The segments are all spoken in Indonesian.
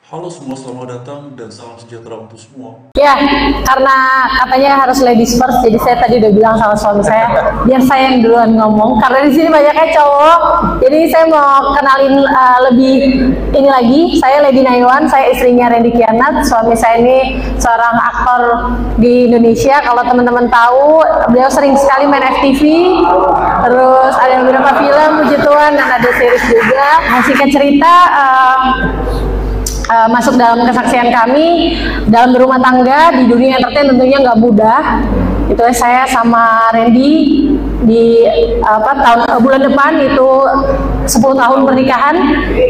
Halo semua, selamat datang dan salam sejahtera untuk semua. Ya, karena katanya harus ladies first, jadi saya tadi udah bilang sama suami saya, biar saya yang duluan ngomong. Karena di sini banyaknya cowok, jadi saya mau kenalin lebih ini lagi. Saya Lady Naiwan, saya istrinya Randy Kianat. Suami saya ini seorang aktor di Indonesia. Kalau teman-teman tahu, beliau sering sekali main FTV. Terus ada beberapa film, puji Tuhan, dan ada series juga. Nah, singkat cerita, masuk dalam kesaksian kami dalam berumah tangga di dunia entertain tentunya nggak mudah. Itu saya sama Randy di bulan depan itu 10 tahun pernikahan,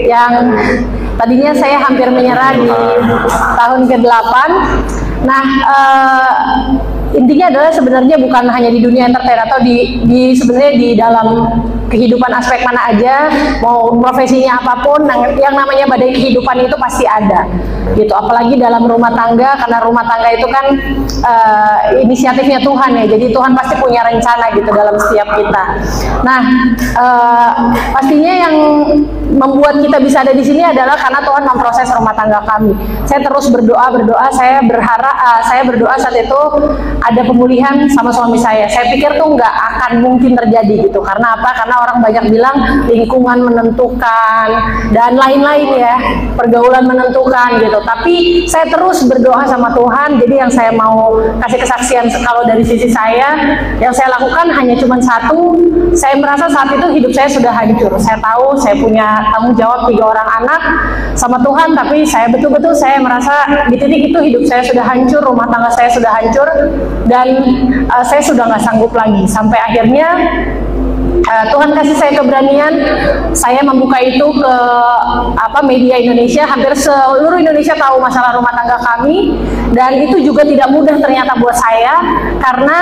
yang tadinya saya hampir menyerah di tahun ke-8. Nah, intinya adalah sebenarnya bukan hanya di dunia entertain atau sebenarnya di dalam kehidupan aspek mana aja, mau profesinya apapun, yang namanya badai kehidupan itu pasti ada gitu. Apalagi dalam rumah tangga, karena rumah tangga itu kan inisiatifnya Tuhan ya, jadi Tuhan pasti punya rencana gitu dalam setiap kita. Nah, pastinya yang membuat kita bisa ada di sini adalah karena Tuhan memproses rumah tangga kami. Saya terus berdoa, saya berharap, saya berdoa saat itu ada pemulihan sama suami saya. Saya pikir tuh nggak akan mungkin terjadi gitu. Karena apa? Karena orang banyak bilang lingkungan menentukan dan lain-lain ya, pergaulan menentukan gitu. Tapi saya terus berdoa sama Tuhan. Jadi yang saya mau kasih kesaksian kalau dari sisi saya, yang saya lakukan hanya cuma satu. Saya merasa saat itu hidup saya sudah hancur. Saya tahu saya punya tanggung jawab 3 orang anak sama Tuhan, tapi saya betul-betul saya merasa di titik itu hidup saya sudah hancur, rumah tangga saya sudah hancur, dan saya sudah nggak sanggup lagi. Sampai akhirnya Tuhan kasih saya keberanian, saya membuka itu ke media Indonesia. Hampir seluruh Indonesia tahu masalah rumah tangga kami, dan itu juga tidak mudah ternyata buat saya, karena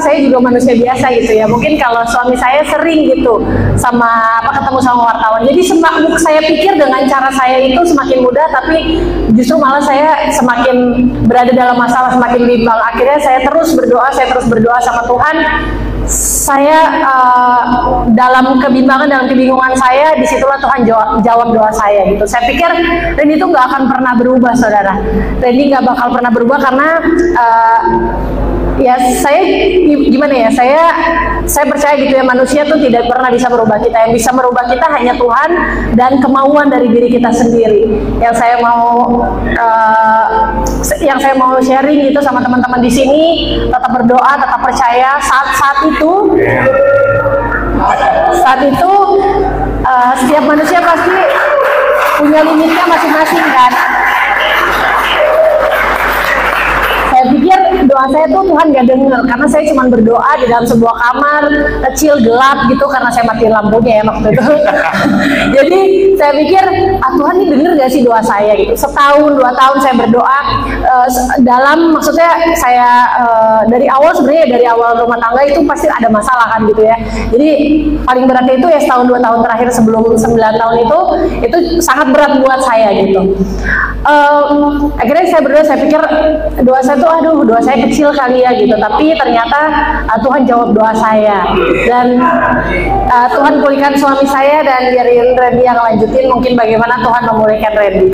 saya juga manusia biasa gitu ya. Mungkin kalau suami saya sering gitu ketemu sama wartawan, jadi saya pikir dengan cara saya itu semakin mudah, tapi justru malah saya semakin berada dalam masalah, semakin bimbang. Akhirnya saya terus berdoa sama Tuhan. Saya dalam kebingungan saya, disitulah Tuhan jawab doa saya gitu. Saya pikir Randy itu nggak akan pernah berubah, saudara. Randy nggak bakal pernah berubah karena ya saya gimana ya, saya percaya gitu ya, manusia tuh tidak pernah bisa merubah kita. Yang bisa merubah kita hanya Tuhan dan kemauan dari diri kita sendiri. Yang saya mau sharing itu sama teman-teman di sini, tetap berdoa, tetap percaya. Saat itu setiap manusia pasti punya limitnya masing-masing kan. Saya pikir doa saya tuh Tuhan gak denger, karena saya cuma berdoa di dalam sebuah kamar kecil gelap gitu, karena saya matiin lampunya ya waktu itu. Jadi saya pikir, Tuhan ini denger gak sih doa saya gitu. Setahun 2 tahun saya berdoa, maksudnya saya dari awal rumah tangga itu pasti ada masalah kan gitu ya. Jadi paling beratnya itu ya setahun 2 tahun terakhir sebelum 9 tahun itu sangat berat buat saya gitu. Akhirnya saya berdoa, saya pikir doa saya tuh doa saya kecil kali ya gitu, tapi ternyata Tuhan jawab doa saya, dan Tuhan pulihkan suami saya, dan biarin Randy yang lanjutin mungkin bagaimana Tuhan memulihkan Randy.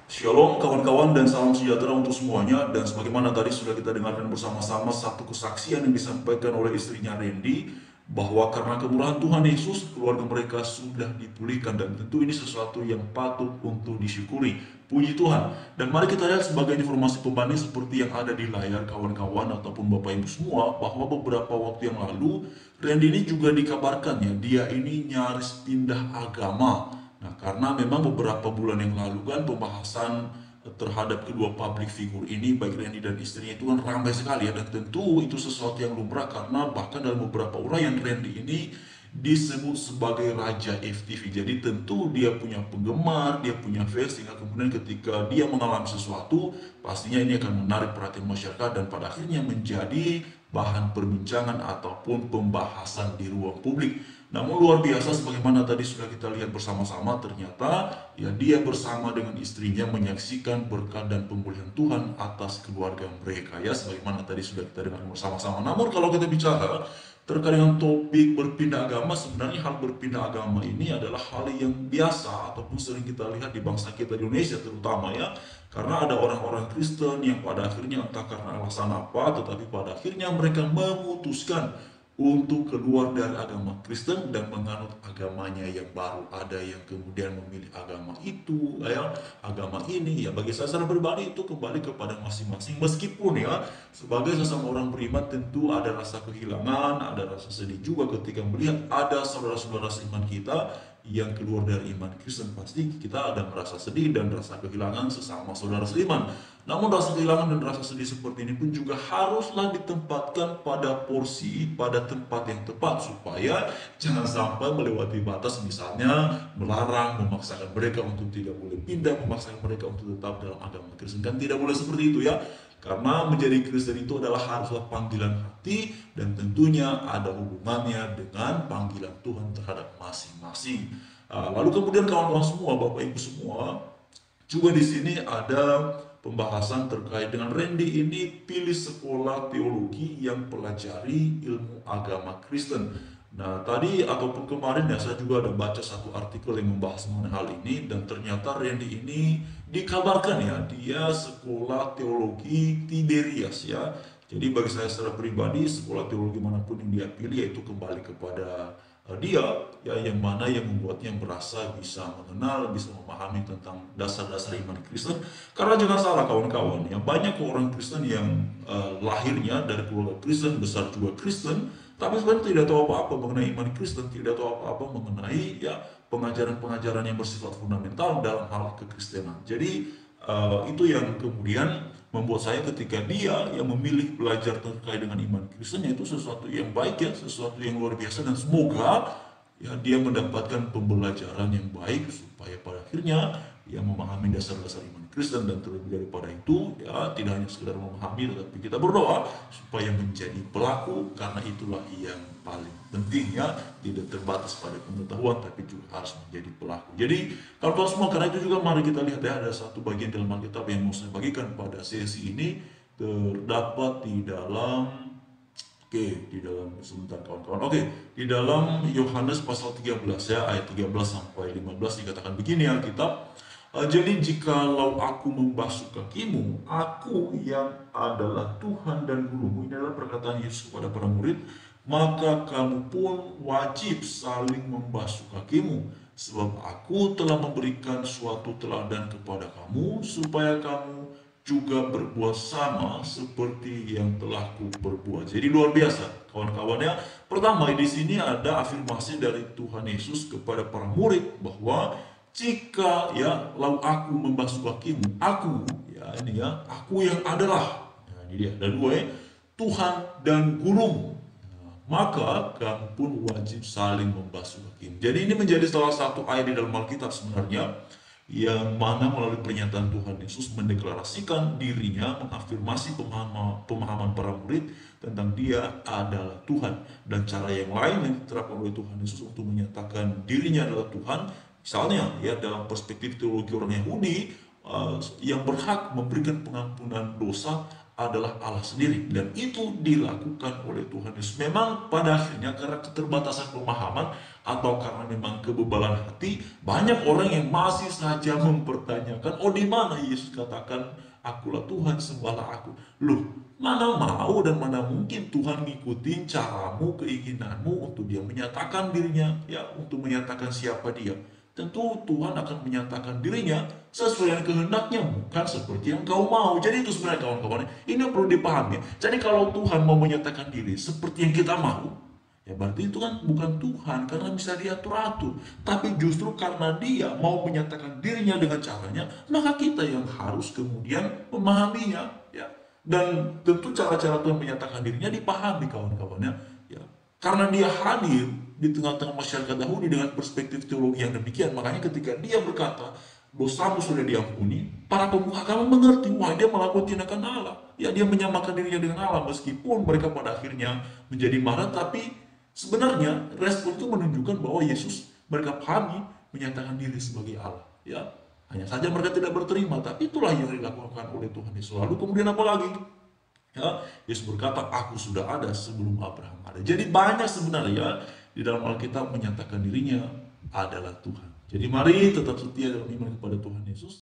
Shalom kawan-kawan dan salam sejahtera untuk semuanya. Dan sebagaimana tadi sudah kita dengarkan bersama-sama satu kesaksian yang disampaikan oleh istrinya Randy, bahwa karena kemurahan Tuhan Yesus, keluarga mereka sudah dipulihkan, dan tentu ini sesuatu yang patut untuk disyukuri. Puji Tuhan. Dan mari kita lihat sebagai informasi pembanding seperti yang ada di layar kawan-kawan ataupun Bapak Ibu semua, bahwa beberapa waktu yang lalu Randy ini juga dikabarkan ya, dia ini nyaris pindah agama. Nah, karena memang beberapa bulan yang lalu kan pembahasan terhadap kedua public figure ini, baik Randy dan istrinya, itu kan ramai sekali ya, dan tentu itu sesuatu yang lumrah, karena bahkan dalam beberapa uraian Randy ini disebut sebagai raja FTV. Jadi tentu dia punya penggemar, dia punya fans, sehingga kemudian ketika dia mengalami sesuatu, pastinya ini akan menarik perhatian masyarakat dan pada akhirnya menjadi bahan perbincangan ataupun pembahasan di ruang publik. Namun luar biasa, sebagaimana tadi sudah kita lihat bersama-sama, ternyata ya dia bersama dengan istrinya menyaksikan berkat dan pemulihan Tuhan atas keluarga mereka ya, sebagaimana tadi sudah kita dengar bersama-sama. Namun kalau kita bicara terkait dengan topik berpindah agama, sebenarnya hal berpindah agama ini adalah hal yang biasa ataupun sering kita lihat di bangsa kita di Indonesia terutama ya. Karena ada orang-orang Kristen yang pada akhirnya entah karena alasan apa, tetapi pada akhirnya mereka memutuskan untuk keluar dari agama Kristen dan menganut agamanya yang baru. Ada yang kemudian memilih agama itu, ya, agama ini. Ya, bagi saya secara pribadi itu kembali kepada masing-masing. Meskipun ya, sebagai sesama orang beriman tentu ada rasa kehilangan, ada rasa sedih juga ketika melihat ada saudara-saudara seiman kita yang keluar dari iman Kristen. Pasti kita ada merasa sedih dan rasa kehilangan sesama saudara seiman. Namun rasa kehilangan dan rasa sedih seperti ini pun juga haruslah ditempatkan pada porsi, pada tempat yang tepat supaya jangan sampai melewati batas, misalnya melarang, memaksakan mereka untuk tidak boleh pindah, memaksakan mereka untuk tetap dalam agama Kristen. Kan tidak boleh seperti itu ya. Karena menjadi Kristen itu adalah haruslah panggilan hati dan tentunya ada hubungannya dengan panggilan Tuhan terhadap masing-masing. Lalu kemudian kawan-kawan semua, Bapak Ibu semua, juga di sini ada pembahasan terkait dengan Randy ini pilih sekolah teologi yang pelajari ilmu agama Kristen. Nah tadi ataupun kemarin ya saya juga ada baca satu artikel yang membahas mengenai hal ini, dan ternyata Randy ini dikabarkan ya dia sekolah teologi Tiberias ya. Jadi bagi saya secara pribadi sekolah teologi manapun yang dia pilih yaitu kembali kepada dia ya, yang mana yang membuatnya merasa bisa mengenal, bisa memahami tentang dasar-dasar iman Kristen. Karena jangan salah kawan-kawan ya, banyak orang Kristen yang lahirnya dari keluarga Kristen, besar juga Kristen, tapi sebenarnya tidak tahu apa-apa mengenai iman Kristen, tidak tahu apa-apa mengenai ya pengajaran-pengajaran yang bersifat fundamental dalam hal kekristenan. Jadi itu yang kemudian membuat saya ketika dia yang memilih belajar terkait dengan iman Kristen, itu sesuatu yang baik ya, sesuatu yang luar biasa, dan semoga ya dia mendapatkan pembelajaran yang baik supaya pada akhirnya ya memahami dasar-dasar iman Kristen, dan terlebih daripada itu ya tidak hanya sekedar memahami tetapi kita berdoa supaya menjadi pelaku, karena itulah yang paling penting ya, tidak terbatas pada pengetahuan tapi juga harus menjadi pelaku. Jadi kalau semua, karena itu juga mari kita lihat ya, ada satu bagian dalam Alkitab yang mau saya bagikan pada sesi ini, terdapat di dalam di dalam sebentar kawan-kawan. Di dalam Yohanes pasal 13 ya, ayat 13 sampai 15 dikatakan begini Alkitab. Jadi jikalau aku membasuh kakimu, aku yang adalah Tuhan dan gurumu, ini adalah perkataan Yesus kepada para murid, maka kamu pun wajib saling membasuh kakimu, sebab aku telah memberikan suatu teladan kepada kamu, supaya kamu juga berbuat sama seperti yang telah ku perbuat. Jadi luar biasa kawan-kawannya. Pertama di sini ada afirmasi dari Tuhan Yesus kepada para murid bahwa jika ya lau aku membasuh kakimu, aku ya ini ya, aku yang adalah, nah, ini dia, dan dua ya, Tuhan dan gurumu, maka kamu pun wajib saling membasuh kakimu. Jadi ini menjadi salah satu ayat di dalam Alkitab sebenarnya, yang mana melalui pernyataan Tuhan Yesus mendeklarasikan dirinya, mengafirmasi pemahaman para murid tentang dia adalah Tuhan. Dan cara yang lain yang diterapkan oleh Tuhan Yesus untuk menyatakan dirinya adalah Tuhan, misalnya ya dalam perspektif teologi orang Yahudi, yang berhak memberikan pengampunan dosa adalah Allah sendiri, dan itu dilakukan oleh Tuhan Yesus. Memang pada akhirnya karena keterbatasan pemahaman atau karena memang kebebalan hati, banyak orang yang masih saja mempertanyakan, oh di mana Yesus katakan akulah Tuhan, sembahlah aku. Loh, mana mau dan mana mungkin Tuhan ngikutin caramu, keinginanmu untuk dia menyatakan dirinya, ya untuk menyatakan siapa dia. Tentu Tuhan akan menyatakan dirinya sesuai dengan kehendaknya, bukan seperti yang kau mau. Jadi itu sebenarnya kawan-kawan, ini perlu dipahami. Jadi kalau Tuhan mau menyatakan diri seperti yang kita mau, ya berarti itu kan bukan Tuhan, karena bisa diatur-atur. Tapi justru karena dia mau menyatakan dirinya dengan caranya, maka kita yang harus kemudian memahaminya, ya. Dan tentu cara-cara Tuhan menyatakan dirinya dipahami kawan-kawannya, ya. Karena dia hadir di tengah-tengah masyarakat Yahudi dengan perspektif teologi yang demikian, makanya ketika dia berkata dosamu sudah diampuni, para pemuka agama mengerti, wah dia melakukan tindakan Allah, ya dia menyamakan dirinya dengan Allah, meskipun mereka pada akhirnya menjadi marah, tapi sebenarnya respon itu menunjukkan bahwa Yesus mereka pahami menyatakan diri sebagai Allah, ya. Hanya saja mereka tidak berterima, tapi itulah yang dilakukan oleh Tuhan Yesus. Lalu kemudian apa lagi? Ya, Yesus berkata, aku sudah ada sebelum Abraham ada. Jadi banyak sebenarnya di dalam Alkitab menyatakan dirinya adalah Tuhan. Jadi mari tetap setia dalam iman kepada Tuhan Yesus.